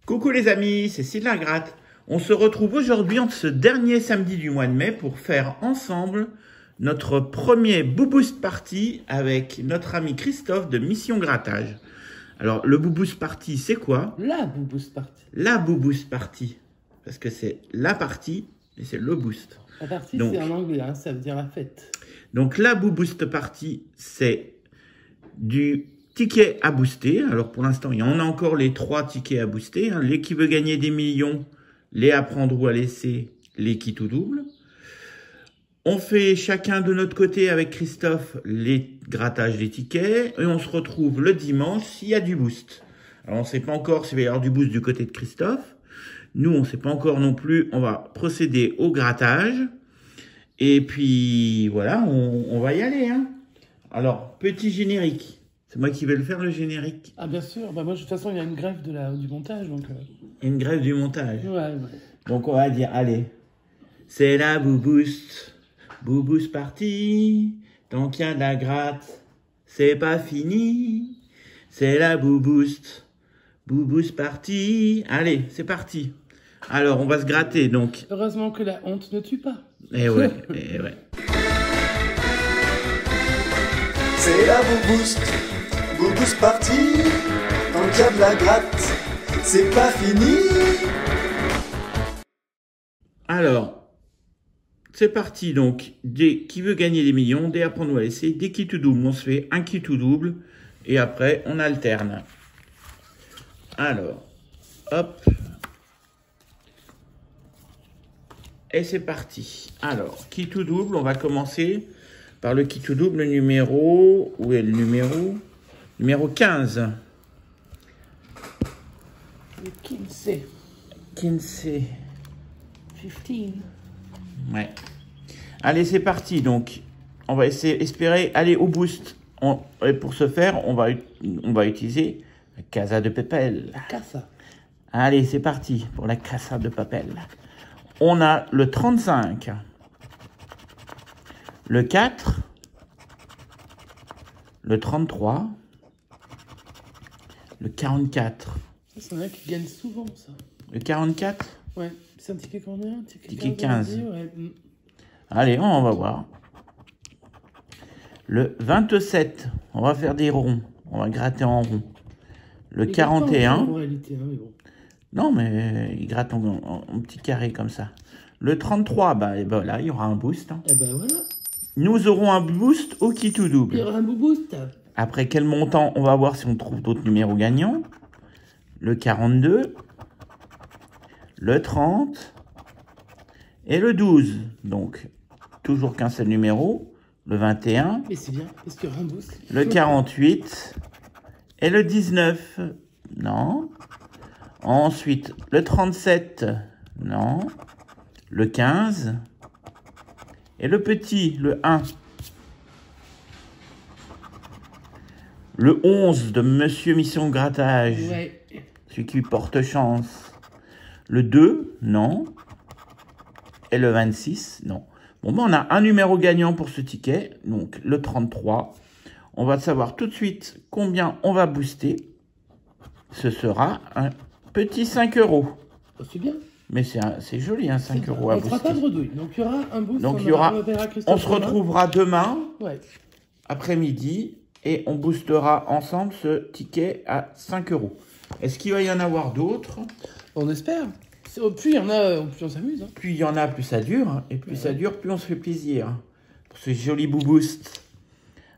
Coucou les amis, c'est Sylvain Gratte. On se retrouve aujourd'hui en ce dernier samedi du mois de mai pour faire ensemble notre premier Booboost Party avec notre ami Christophe de Mission Grattage. Alors, le Booboost Party, c'est quoi? La Booboost Party. La Booboost Party. Parce que c'est la partie et c'est le boost. La partie, c'est en anglais, hein, ça veut dire la fête. Donc, la Booboost Party, c'est du ticket à booster. Alors, pour l'instant, il y en a encore les 3 tickets à booster. Hein. Les qui veut gagner des millions, les à prendre ou à laisser, les qui tout double. On fait chacun de notre côté avec Christophe les grattages des tickets. Et on se retrouve le dimanche s'il y a du boost. Alors, on ne sait pas encore s'il va y avoir du boost du côté de Christophe. Nous, on ne sait pas encore non plus. On va procéder au grattage. Et puis, voilà, on va y aller. Hein. Alors, petit générique. C'est moi qui vais le faire, le générique. Ah, bien sûr. Bah, moi, de toute façon, il y a une grève du montage. Donc, Une grève du montage. Ouais. Donc, on va dire, allez, c'est la Booboost. Booboost Party. Tant qu'il y a de la gratte, c'est pas fini. C'est la Booboost. Booboost Party. Allez, c'est parti. Alors, on va se gratter, donc. Heureusement que la honte ne tue pas. Eh ouais, eh ouais. C'est la Booboost, Booboost Party. Tant qu'il y a de la gratte, c'est pas fini. Alors, c'est parti donc. Qui veut gagner des millions, dès après on va laisser des qui tout double. On se fait un qui tout double et après on alterne. Alors, hop. Et c'est parti. Alors, qui tout double, on va commencer par le qui tout double numéro... Où est le numéro? Numéro 15. Le Kinsey. Kinsey. 15. Ouais. Allez, c'est parti. Donc, on va espérer aller au boost. Et pour ce faire, on va utiliser la Casa de Papel. La Casa. Allez, c'est parti pour la Casa de Papel. On a le 35, le 4, le 33, le 44. Ça, c'est un qui gagne souvent, ça. Le 44? Ouais. C'est un ticket combien? Ticket 15. Ouais. Allez, on va voir. Le 27, on va faire des ronds. On va gratter en rond. Le 41. En réalité, hein, mais bon. Non, mais il gratte en petit carré comme ça. Le 33, bah là, il y aura un boost. Hein. Eh ben voilà. Nous aurons un boost au qui tout double. Il y aura un Booboost. Après quel montant, on va voir si on trouve d'autres numéros gagnants. Le 42, le 30 et le 12. Donc, toujours qu'un seul numéro. Le 21. Mais c'est bien, parce qu'il y aura un boost. Le 48 et le 19. Non. Ensuite, le 37. Non. Le 15. Et le petit, le 1. Le 11 de Monsieur Mission Grattage. Ouais. Celui qui porte chance. Le 2, non. Et le 26, non. Bon, on a un numéro gagnant pour ce ticket. Donc, le 33. On va savoir tout de suite combien on va booster. Ce sera un petit 5 €. Oh, c'est bien. Mais c'est joli, hein, 5 € à booster. On ne fera pas de redouille. Donc, il y aura un boost. Donc, on se retrouvera demain, après-midi, et on boostera ensemble ce ticket à 5 €. Est-ce qu'il va y en avoir d'autres? On espère. Plus il y en a, plus on s'amuse. Hein. Plus il y en a, plus ça dure. Hein. Et plus ça dure, plus on se fait plaisir. Hein, pour ce joli Booboost.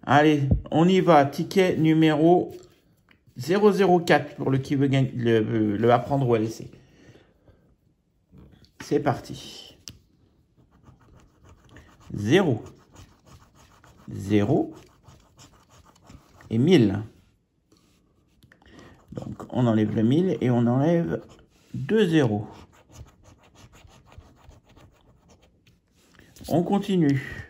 Allez, on y va. Ticket numéro 004 pour le qui veut gagner, le apprendre ou à laisser. C'est parti. 0. 0. Et 1000. Donc, on enlève le 1000 et on enlève 2 0. On continue.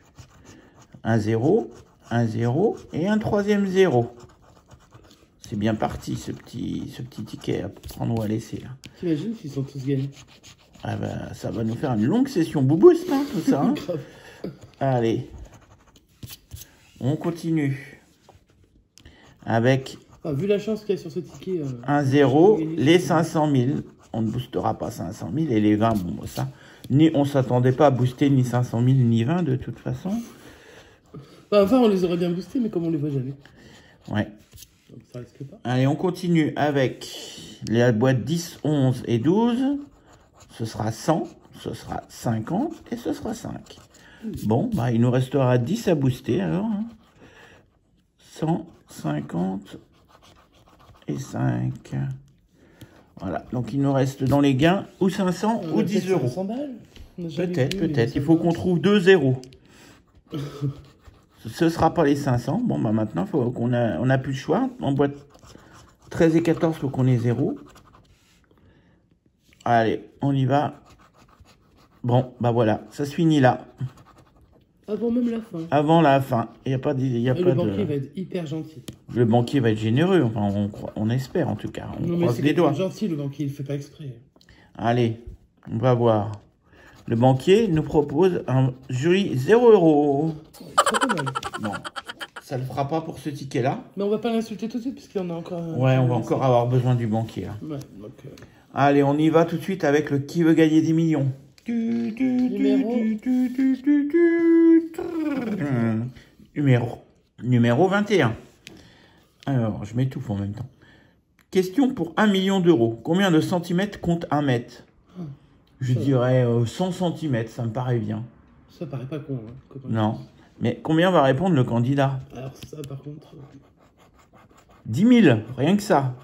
Un 0, un 0 et un troisième 0. C'est bien parti, ce petit ticket à prendre ou à laisser. T'imagines s'ils sont tous gagnés? Ah bah, ça va nous faire une longue session Booboost, hein, tout ça. Hein. Allez. On continue. Avec Enfin, vu la chance qu'il y a sur ce ticket... 1-0, les 500 000. On ne boostera pas 500 000. Et les 20, bon, ça... Ni on s'attendait pas à booster ni 500 000 ni 20 de toute façon. Enfin, on les aurait bien boostés, mais comme on les voit jamais. Ouais. Donc ça risque pas. Allez, on continue avec les boîtes 10, 11 et 12. Ce sera 100, ce sera 50 et ce sera 5. Bon, bah, il nous restera 10 à booster alors. Hein. 100, 50 et 5. Voilà, donc il nous reste dans les gains ou 500 ou 10 euros. 500 balles. Peut-être. Il faut qu'on trouve 2 zéros. Ce ne sera pas les 500. Bon, bah maintenant, on a plus le choix. En boîte 13 et 14, il faut qu'on ait 0. Allez, on y va. Bon, bah voilà, ça se finit là. Avant même la fin. Avant la fin. Il n'y a pas de... Le banquier va être hyper gentil. Le banquier va être généreux. Enfin, on espère en tout cas. On croise les doigts. C'est gentil, le banquier. Il ne fait pas exprès. Allez, on va voir. Le banquier nous propose un jury 0 €. Bon, ça ne le fera pas pour ce ticket-là. Mais on va pas l'insulter tout de suite, puisqu'il y en a encore un. Ouais, on va encore avoir besoin du banquier. Là. Ouais, donc, Allez, on y va tout de suite avec le qui veut gagner des millions. Numéro 21. Alors, je m'étouffe en même temps. Question pour 1 million d'euros. Combien de centimètres compte 1 mètre? Je dirais 100 cm, ça me paraît bien. Ça paraît pas con. Hein, non. Mais combien va répondre le candidat? Alors ça, par contre... 10 000, rien que ça.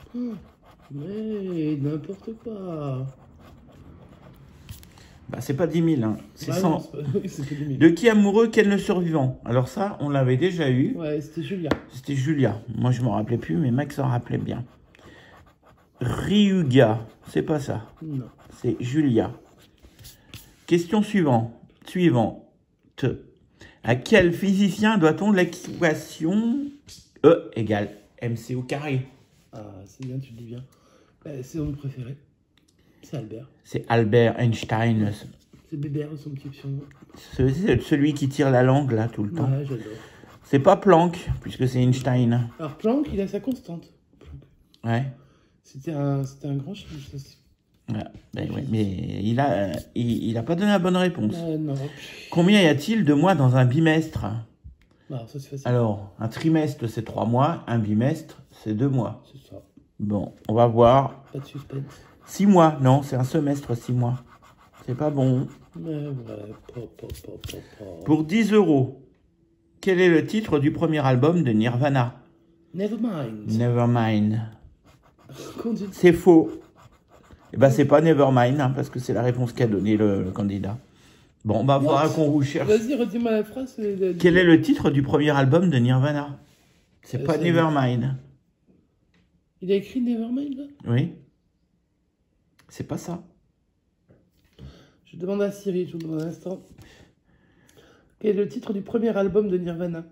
Mais n'importe quoi. Bah, c'est pas 10 000, hein. C'est 100. Non, pas 10 000. De qui amoureux, quel le survivant? Alors ça, on l'avait déjà eu. Ouais, c'était Julia. C'était Julia. Moi, je m'en rappelais plus, mais Max s'en rappelait bien. Ryuga, c'est pas ça. Non. C'est Julia. Question suivante. À quel physicien doit-on l'équation E égale MC au carré? Ah, c'est bien, tu le dis bien. C'est mon préféré. C'est Albert. C'est Albert Einstein. C'est Bébert, son petit pion. C'est celui qui tire la langue, là, tout le temps. Ouais, j'adore. C'est pas Planck, puisque c'est Einstein. Alors, Planck, il a sa constante. Planck. Ouais. C'était un grand chimiste. Ouais, ben ouais, mais il a pas donné la bonne réponse. Non. Combien y a-t-il de mois dans un bimestre? Alors, ça, c'est facile. Alors, un trimestre, c'est 3 mois. Un bimestre, c'est 2 mois. C'est ça. Bon, on va voir. Pas de suspense. 6 mois. Non, c'est un semestre, 6 mois. C'est pas bon. Mais ouais, Pour 10 €, quel est le titre du premier album de Nirvana? Nevermind. Nevermind. Conduite. C'est faux. Eh ben, c'est pas Nevermind, hein, parce que c'est la réponse qu'a donnée le candidat. Bon, bah, faudra qu'on vous cherche. Vas-y, redis-moi la phrase. Quel est le titre du premier album de Nirvana? C'est pas ça Nevermind. Il a écrit Nevermind, là? Oui. C'est pas ça. Je demande à Siri, je vous demande un instant. Quel est le titre du premier album de Nirvana?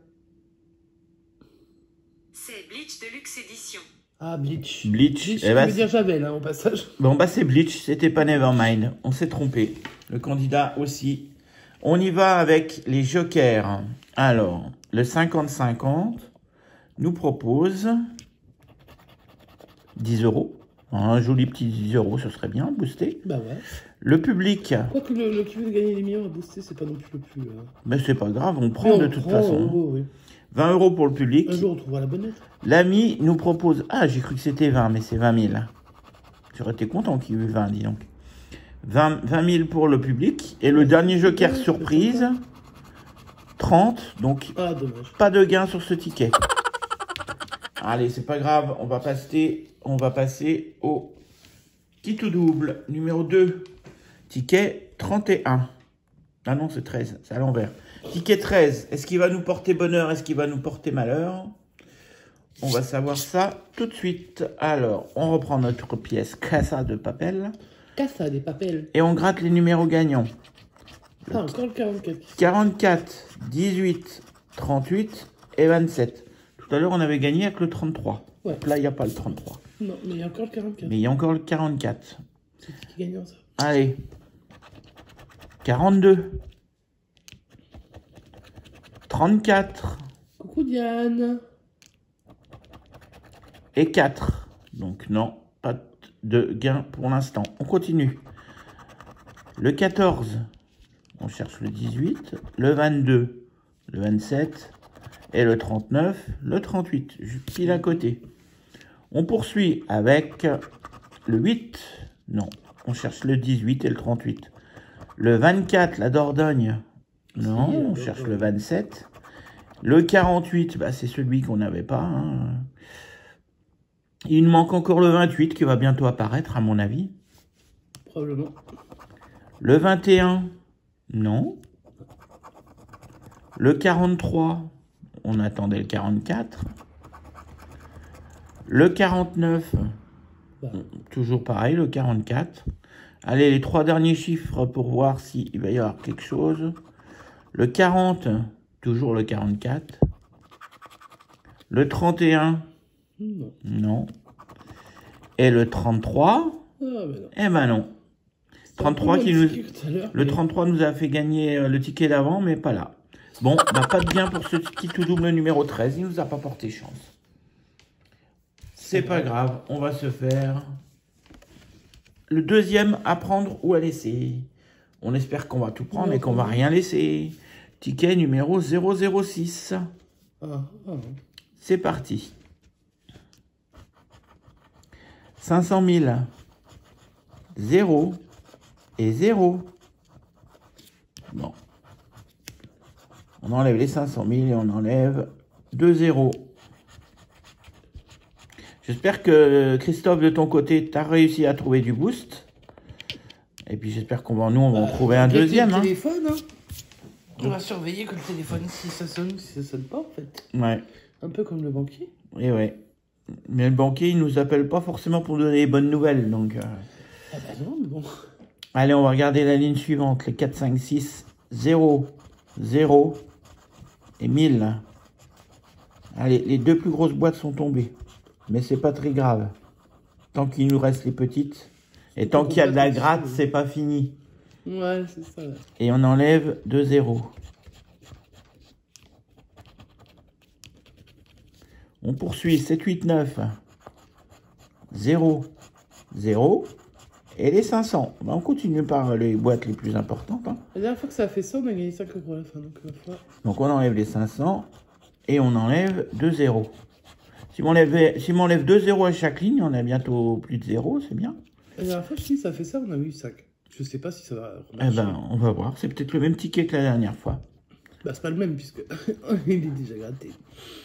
C'est Bleach Deluxe Edition. Ah, Bleach. Bleach. Je veux dire Javel, hein, au passage. Bon, bah, c'est Bleach. C'était pas Nevermind. On s'est trompé. Le candidat aussi. On y va avec les jokers. Alors, le 50-50 nous propose 10 €. Un joli petit 10 €, ce serait bien, boosté. Bah ouais. Le public. Quoique le qui veut gagner les millions à booster, c'est pas non plus le plus... Mais c'est pas grave, on prend de toute façon. Oui. 20 € pour le public. Un jour, on trouvera la bonne lettre. L'ami nous propose... Ah, j'ai cru que c'était 20, mais c'est 20 000. J'aurais été content qu'il y ait eu 20, dis donc. 20 000 pour le public. Et le dernier joker surprise, 30. Donc, Ah, dommage. pas de gain sur ce ticket. Allez, c'est pas grave. On va passer au qui tout double. Numéro 2. Ticket 31. Ah non, c'est 13. C'est à l'envers. Ticket 13. Est-ce qu'il va nous porter bonheur? Est-ce qu'il va nous porter malheur? On va savoir ça tout de suite. Alors, on reprend notre pièce Casa de Papel. Casa des papels. Et on gratte les numéros gagnants. Ah, encore le 44. 44, 18, 38 et 27. Tout à l'heure, on avait gagné avec le 33. Ouais. Donc là, il n'y a pas le 33. Non, mais il y a encore le 44. Mais il y a encore le 44. C'est qui gagnant, ça? Allez. 42. 34. Coucou Diane. et 4. Donc non, pas de gain pour l'instant. On continue. Le 14, on cherche le 18. Le 22, le 27 et le 39, le 38. Pile à côté. On poursuit avec le 8. Non, on cherche le 18 et le 38. Le 24, la Dordogne. Non, on cherche le 27. Le 48, bah, c'est celui qu'on n'avait pas. Hein. Il nous manque encore le 28 qui va bientôt apparaître, à mon avis. Probablement. Le 21, non. Le 43, on attendait le 44. Le 49, toujours pareil, le 44. Allez, les 3 derniers chiffres pour voir s'il va y avoir quelque chose. Le 40, toujours le 44. Le 31, Non. non. Et le 33, Ah, ben non. eh ben non. 33 qui nous... Le Le 33 nous a fait gagner le ticket d'avant, mais pas là. Bon, bah, pas de gain pour ce petit tout double numéro 13. Il nous a pas porté chance. C'est pas grave. On va se faire le deuxième à prendre ou à laisser. On espère qu'on va tout prendre et qu'on va rien laisser. Ticket numéro 006. C'est parti. 500 000. 0 et 0. Bon. On enlève les 500 000 et on enlève 2 zéros. J'espère que Christophe, de ton côté, tu as réussi à trouver du boost. Et puis j'espère qu'on va, nous, on va en trouver un deuxième. Le téléphone, hein. On va surveiller que le téléphone, si ça sonne, si ça sonne pas, en fait. Ouais. Un peu comme le banquier. Et ouais. Mais le banquier, il nous appelle pas forcément pour donner les bonnes nouvelles. Donc, Ah bah non, mais bon. allez, on va regarder la ligne suivante. Les 4, 5, 6, 0, 0 et 1000. Allez, les 2 plus grosses boîtes sont tombées. Mais c'est pas très grave. Tant qu'il nous reste les petites. Et tant qu'il y a de la gratte, c'est pas fini. Ouais, c'est ça. Là. Et on enlève 2 zéros. On poursuit. 7, 8, 9. 0, 0. Et les 500. Ben, on continue par les boîtes les plus importantes. Hein. La dernière fois que ça a fait ça, on a gagné 5 euros à la fin. Donc on enlève les 500. Et on enlève 2 zéros. Si on enlève 2 zéros à chaque ligne, on a bientôt plus de 0, c'est bien. La dernière fois, si ça a fait ça, on a eu 5. Je sais pas si ça va remarcher. Eh ben, on va voir. C'est peut-être le même ticket que la dernière fois. Bah, c'est pas le même, puisque il est déjà gratté.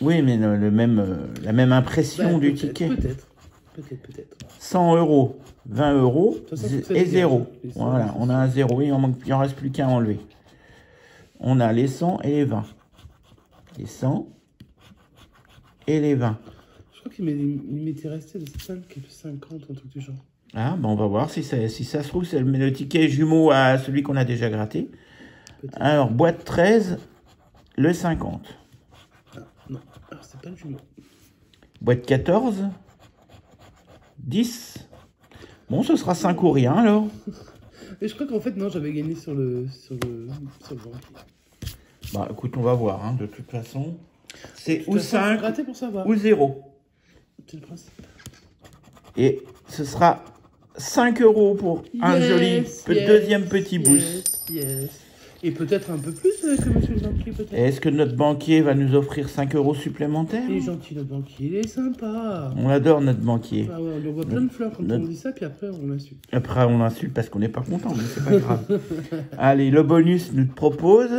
Oui, mais le même, la même impression Bah, du ticket. Peut-être. 100 euros, 20 euros Ça, et 0. Les 100, Voilà, on a un 0. Il en reste plus qu'à enlever. On a les 100 et les 20. Les 100 et les 20. Je crois qu'il m'était resté le 5 et le 50, un truc du genre. Ah, ben on va voir si ça se trouve, c'est le ticket jumeau à celui qu'on a déjà gratté. Alors, boîte 13, le 50. Ah, non, alors c'est pas le jumeau. Boîte 14, 10. Bon, ce sera 5 ou rien, alors. Mais je crois qu'en fait, non, j'avais gagné sur le banquier. Bah, écoute, on va voir, hein, de toute façon. C'est ou 5 pour savoir. ou 0. C'est le principe. Et ce sera 5 euros pour un joli deuxième petit boost. Yes. Et peut-être un peu plus que monsieur le banquier, peut-être. Est-ce que notre banquier va nous offrir 5 euros supplémentaires? Il est gentil, notre banquier. Il est sympa. On adore notre banquier. Ah ouais, on lui envoie plein de fleurs quand on dit ça, puis après, on l'insulte. Après, on l'insulte parce qu'on n'est pas content, mais c'est pas grave. Allez, le bonus nous propose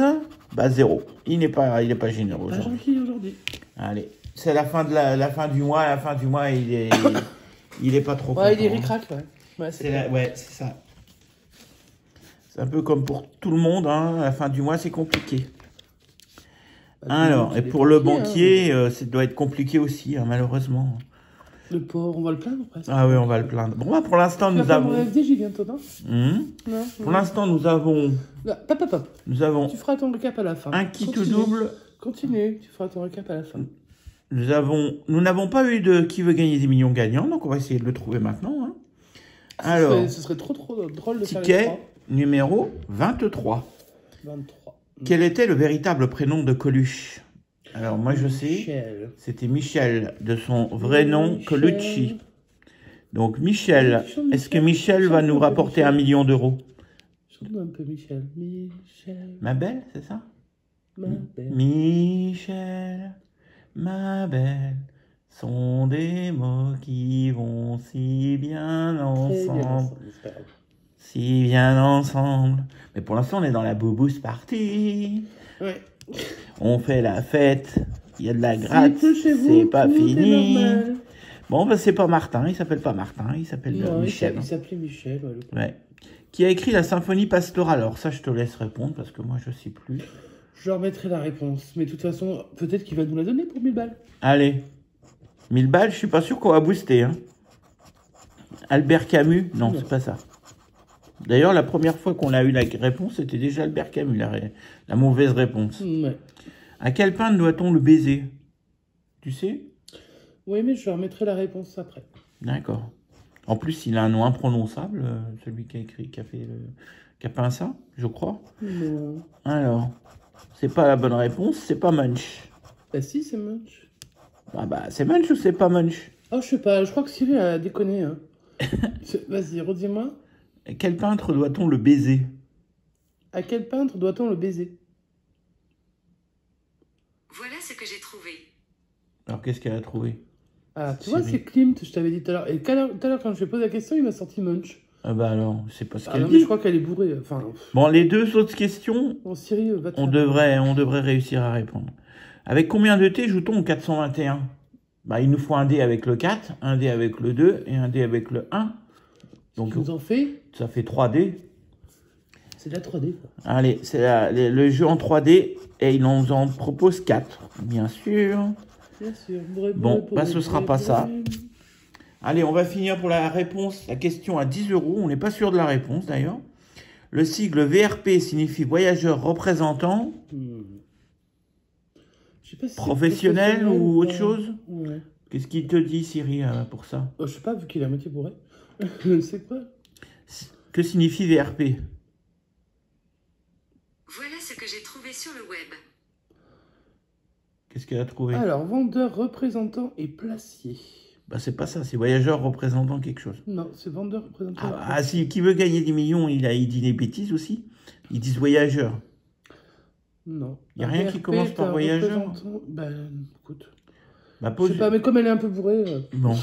0. Il n'est pas généreux Pas aujourd'hui. gentil aujourd'hui. Allez, c'est la fin de la fin du mois. La fin du mois, il est pas trop content. Ouais, il est ric-rac, ouais. Ouais, c'est ça. C'est un peu comme pour tout le monde, hein. La fin du mois, c'est compliqué. Alors, et pour le banquier, ça doit être compliqué aussi, hein, malheureusement. Le pauvre, on va le plaindre presque. Ah oui, on va le plaindre. Bon, bah, pour l'instant, nous avons... La FDJ bientôt, non? Non. Pour l'instant, nous avons... Là, hop. Nous avons Tu feras ton recap à la fin. un kit ou double. Continue, tu feras ton recap à la fin. Nous n'avons pas eu de qui veut gagner des millions gagnants, donc on va essayer de le trouver maintenant. Hein. Alors, ce serait trop drôle de faire les ticket 3. numéro 23. 23. Quel était le véritable prénom de Coluche? Alors, moi, je sais, Michel. c'était Michel, de son vrai nom, Michel. Colucci. Donc, Michel, Chante est-ce que Michel. Michel va Chante nous un peu rapporter Michel. 1 million d'euros? Chante-nous un peu Michel. Michel, Ma belle, c'est ça? ma belle. Michel, ma belle, sont des mots qui vont si bien Très bien ensemble. ensemble, c'est pas grave. Si bien ensemble. Mais pour l'instant, on est dans la boubousse partie. Ouais. On fait la fête. Il y a de la gratte. S'il pleut chez vous, C'est pas tout est fini. normal. Bon, ben, c'est pas Martin. Il s'appelle pas Martin. Il s'appelle Non, Michel. il s'appelait Michel. Ouais, le- Ouais. Qui a écrit la symphonie pastorale. Alors, ça, je te laisse répondre parce que moi, je sais plus. Je leur mettrai la réponse. Mais de toute façon, peut-être qu'il va nous la donner pour 1000 balles. Allez. 1000 balles, je suis pas sûr qu'on va booster. Hein. Albert Camus? Non, Non. c'est pas ça. D'ailleurs, la première fois qu'on a eu la réponse, c'était déjà Albert Camus, la mauvaise réponse. Ouais. À quel peintre doit-on le baiser? Tu sais? Oui, mais je leur mettrai la réponse après. D'accord. En plus, il a un nom imprononçable, celui qui a écrit, qui a peint ça, je crois. Non. Alors, c'est pas la bonne réponse, c'est pas Munch. Bah si, c'est Munch. Ah bah, c'est Munch ou c'est pas Munch? Oh, je sais pas, je crois que Cyril a déconné. Hein. Vas-y, redis-moi. À quel peintre doit-on le baiser? À quel peintre doit-on le baiser? Voilà ce que j'ai trouvé. Alors, qu'est-ce qu'elle a trouvé? Ah, tu vois, Cyril. c'est Klimt, je t'avais dit tout à l'heure. Et tout à l'heure, quand je lui ai posé la question, il m'a sorti Munch. Ah bah alors, c'est pas ce Ah qu'elle non, mais dit. je crois qu'elle est bourrée. Enfin, Bon, les deux autres questions, bon, Cyril, va te on faire- devrait réussir à répondre. Avec combien de T joue-t-on au 421? Bah, il nous faut un dé avec le 4, un dé avec le 2 et un dé avec le 1. Donc, Tu nous en fais? ça fait 3 dés. C'est de la 3D, quoi. Allez, c'est le jeu en 3D et il nous en propose 4, bien sûr. Bien sûr. Bon, bah, ce sera pas ça. Allez, on va finir pour la réponse. La question à 10 euros. On n'est pas sûr de la réponse d'ailleurs. Le sigle VRP signifie voyageur représentant Je sais pas si c'est professionnel ou autre pas. chose. Ouais. Qu'est-ce qu'il te dit, Siri, pour ça? Oh, je sais pas, vu qu'il est à moitié bourré. C'est quoi? Que signifie VRP? Voilà ce que j'ai trouvé sur le web. Qu'est-ce qu'elle a trouvé? Alors, vendeur, représentant et placier. Bah, c'est pas ça, c'est voyageur représentant quelque chose. Non, c'est vendeur, représentant. et Ah, si, qui veut gagner des millions, il dit des bêtises aussi. Ils disent voyageur. Non. Y a rien qui VRP commence est par un voyageur? représentant- Ben, écoute. Bah, Je pose... sais pas, mais comme elle est un peu bourrée. Bon.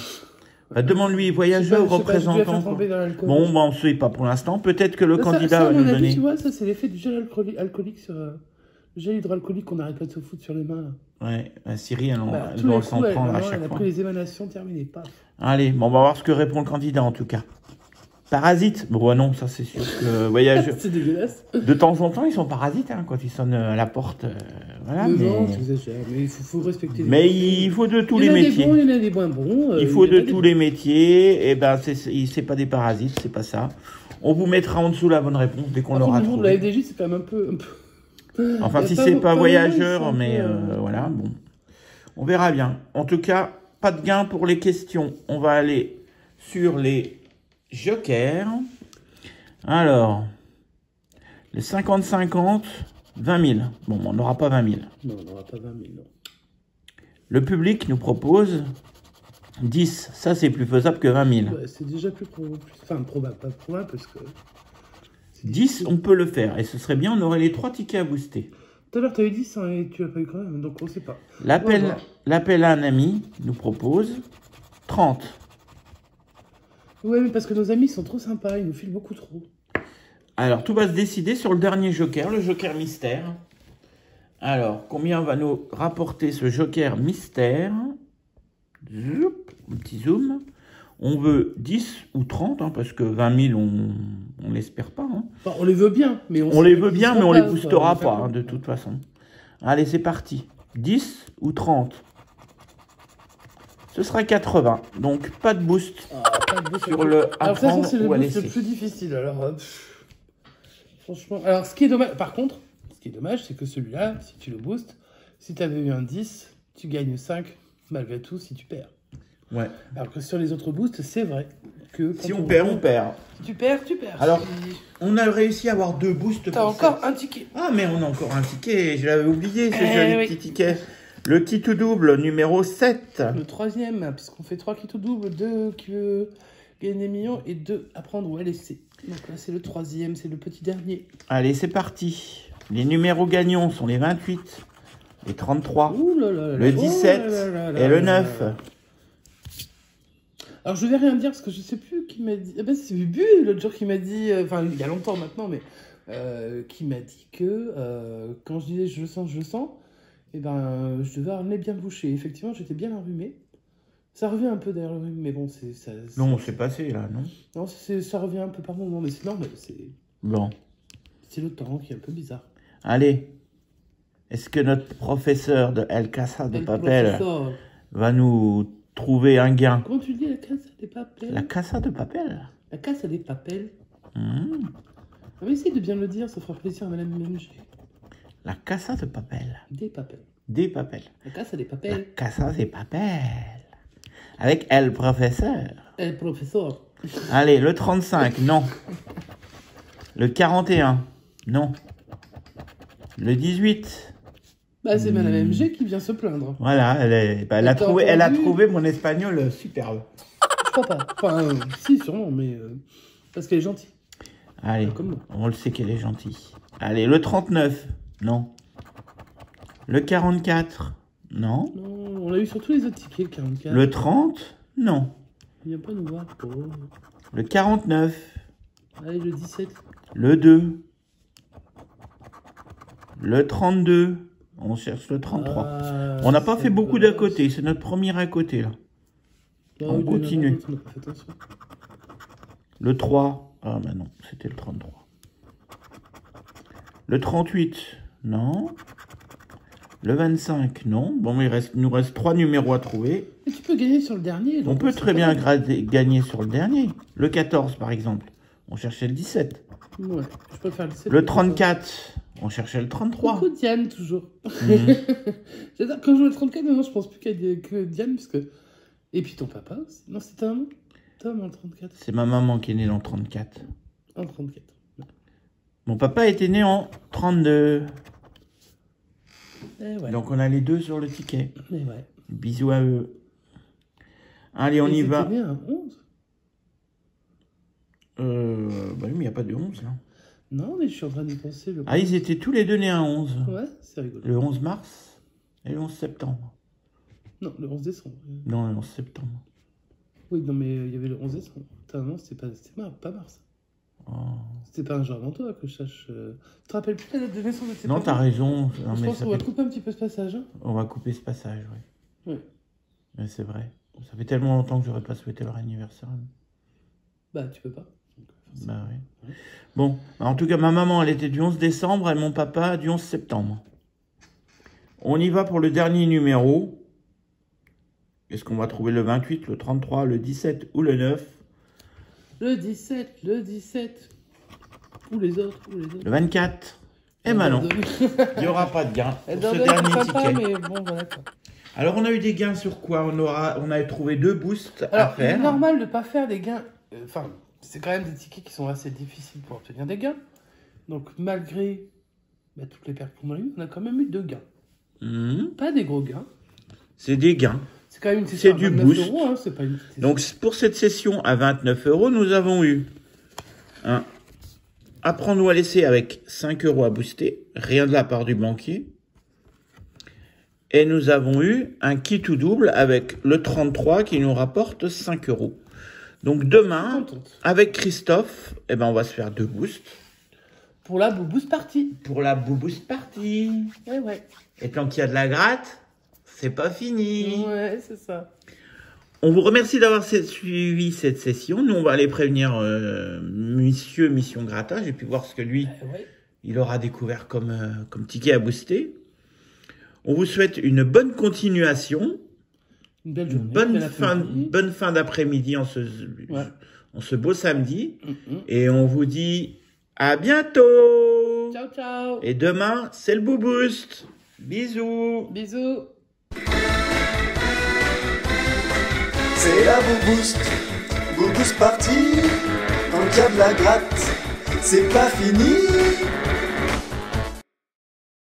Bah, demande-lui, je sais voyageur pas, je sais pas, je dois représentant. faire tremper dans l'alcool. Bon, bah, on ne sait pas pour l'instant. Peut-être que le Ça, candidat ça, va à nous mon avis, donner. tu vois, ça, c'est l'effet du gel alcoolique sur. Le gel hydroalcoolique qu'on n'arrête pas de se foutre sur les mains. Là. Ouais, bah, Siri, elle, Bah, elle tous doit les s'en coups, prendre à maintenant, chaque elle a fois. pris les émanations terminées. Paf. Allez, bon, on va voir ce que répond le candidat en tout cas. Parasite. Bon, bah, non, ça c'est sûr que voyageur. C'est dégueulasse. De temps en temps, ils sont parasites hein, quand ils sonnent à la porte. Voilà, Mais non, mais... tu exagères. Mais il faut respecter les Mais gens. il faut de tous Il y les en a des métiers. bons, il y en a des moins bons. Il faut il y en de a des tous bons. les métiers. Et ben, c'est pas des parasites, c'est pas ça. On vous mettra en dessous la bonne réponse dès qu'on Par l'aura contre, le nom de la trouvé. FDJ, c'est quand même un peu. Enfin, Il y a si pas c'est beaucoup- pas mal, voyageur, ils sont mais un peu, voilà, bon. On verra bien. En tout cas, pas de gain pour les questions. On va aller sur les jokers. Alors, les 50-50, 20 000. Bon, on n'aura pas 20 000. Non, on n'aura pas 20 000, non. Le public nous propose 10. Ça, c'est plus faisable que 20 000. Ouais, c'est déjà plus probable, pas probable, parce que. 10, on peut le faire. Et ce serait bien, on aurait les 3 tickets à booster. Tout à l'heure, tu as eu 10 hein, et tu l'as pas eu quand même, donc on sait pas. On va L'appel voir. à un ami nous propose 30. Ouais, mais parce que nos amis sont trop sympas, ils nous filent beaucoup trop. Alors, tout va se décider sur le dernier joker, le joker mystère. Alors, combien va nous rapporter ce joker mystère? Zoup, un petit zoom. On veut 10 ou 30, hein, parce que 20 000, on l'espère pas. Hein. Enfin, on les veut bien, mais On les veut bien, mais on les pas, boostera quoi. pas, hein, de toute façon. Allez, c'est parti. 10 ou 30? Ce sera 80. Donc, pas de boost Ah, pas de boost. sur le Alors ça, apprendre c'est le ou à boost le laisser. plus difficile. Alors, franchement, alors ce qui est dommage, par contre, ce qui est dommage, c'est que celui-là, si tu le boostes, si tu avais eu un 10, tu gagnes 5, malgré tout, si tu perds. Ouais. Alors que sur les autres boosts, c'est vrai que quand Si on perd, on perd. Si tu perds, tu perds. Alors, Si on a réussi à avoir 2 boosts. t'as pour encore ça. un ticket. Ah, mais on a encore un ticket. Je l'avais oublié, ce Eh joli oui. petit ticket. Le qui tout double numéro 7. Le troisième, parce qu'on fait 3 qui tout double, 2 qui veut gagner des millions et 2 à prendre ou à laisser. Donc là, c'est le troisième, c'est le petit dernier. Allez, c'est parti. Les numéros gagnants sont les 28, les 33, Ouh là là là, le 17 oh là là là et le là 9. là. Alors, je vais rien dire parce que je sais plus qui m'a dit. Ah ben, c'est Bubu l'autre jour qui m'a dit. Enfin, il y a longtemps maintenant, mais. Qui m'a dit que quand je disais je le sens, et ben je devais avoir le nez bien bouché. Effectivement, j'étais bien enrhumé. Ça revient un peu d'ailleurs le rhume, mais bon, Non, c'est passé là, non? Non, ça revient un peu par moment, mais c'est normal. Bon. C'est le temps qui est un peu bizarre. Allez. Est-ce que notre professeur de El Casa de Papel Professeur. va nous trouver un gain? Comment tu dis la Casa des Papel? La Casa de Papel? La Casa des Papel. Mmh. On va essayer de bien le dire, ça fera plaisir à Madame MG. La Casa de Papel. Des Papel. Des Papel. La Casa des La Papel. Casa de Papel. Avec El Professeur. El Professeur. Allez, le 35, non. Le 41, non. Le dis-8. Bah, c'est Madame MG qui vient se plaindre. Voilà, elle a trouvé mon espagnol superbe. Je crois pas. Enfin, si, sûrement, mais parce qu'elle est gentille. Allez, Comme moi. on le sait qu'elle est gentille. Allez, le 39, non. Le 44, non. Non, on l'a eu sur tous les autres tickets, le 44. Le 30, non. Il vient pas nous voir. Oh. Le 49, Allez, le 17. le 2. Le 32, on cherche le 33. Ah, On n'a pas fait beaucoup d'à dommage. côté, c'est notre premier à côté là. Ah, On oui, il y en a continue. d'autres, on n'a pas fait attention. Le 3, ah bah non, c'était le 33. Le 38, non. Le 25, non. Bon, il nous reste 3 numéros à trouver. Mais tu peux gagner sur le dernier. On donc peut c'est très pas bien grave. gagner sur le dernier. Le 14, par exemple. On cherchait le 17. Ouais, je peux faire le 17. Le 34, on cherchait le 33. Coucou Diane, toujours. Mhm. J'adore. Quand je joue le 34, maintenant, je pense plus que Diane, parce que... Et puis ton papa aussi. Non, c'est ta maman. Ta maman, le 34. C'est ma maman qui est née dans le 34. En 34. Mon papa était né en 32. Eh ouais. Donc on a les deux sur le ticket. Eh ouais. Bisous à eux. Allez, on Et y va. c'était bien, 11. Bah oui, mais il n'y a pas de 11 là. Non, mais je suis en train d'y penser. Le... Ah, ils étaient tous les deux nés à 11. Ouais, c'est rigolo. Le 11 mars et le 11 septembre. Non, le 11 décembre. Non, le 11 septembre. Oui, non, mais il y avait le 11 décembre. Ta maman, c'était pas mars. Oh. C'était pas un jour avant toi que je sache. Tu te rappelles plus la date de naissance de tes Non, parents? t'as raison. Non, Je mais pense ça qu'on va fait- couper un petit peu ce passage. Hein. On va couper ce passage, oui. Ouais. Mais c'est vrai. Ça fait tellement longtemps que j'aurais pas souhaité leur anniversaire. Bah, tu peux pas. Donc, forcément. Bah oui. Bon, en tout cas, ma maman, elle était du 11 décembre et mon papa du 11 septembre. On y va pour le dernier numéro. Est-ce qu'on va trouver le 28, le 33, le 17 ou le 9? Le 17, le 17. Ou les autres, Le 24. Eh ben non, il n'y aura pas de gain Elle pour ce donne dernier papa, ticket. mais bon, voilà quoi. Alors, on a eu des gains sur quoi? On a trouvé 2 boosts à Alors, il est faire. normal de ne pas faire des gains. Enfin, c'est quand même des tickets qui sont assez difficiles pour obtenir des gains. Donc, malgré toutes les pertes qu'on a eues, on a quand même eu 2 gains. Mhm. Pas des gros gains. C'est des gains. C'est quand même une session C'est du à 29 boost. euros, hein, c'est pas une petite session. Donc, pour cette session à 29 €, nous avons eu un apprendre ou à laisser avec 5 € à booster, rien de la part du banquier. Et nous avons eu un kit ou double avec le 33 qui nous rapporte 5 €. Donc, demain, Contente. avec Christophe, eh ben, on va se faire 2 boosts Pour la Boost Party. pour la Boost Party. Ouais, ouais. Et tant qu'il y a de la gratte, c'est pas fini. Ouais, c'est ça. On vous remercie d'avoir suivi cette session. Nous, on va aller prévenir Monsieur Mission Grattage et puis voir ce que lui, Ouais. il aura découvert comme ticket à booster. On vous souhaite une bonne continuation, Une belle une journée. bel après-midi. bonne fin d'après-midi en Ouais. ce beau samedi. Mhm. Et on vous dit à bientôt. Ciao, ciao. Et demain, c'est le Boost. Bisous. Bisous. C'est la Boost Party. Quand il y a de la gratte, c'est pas fini.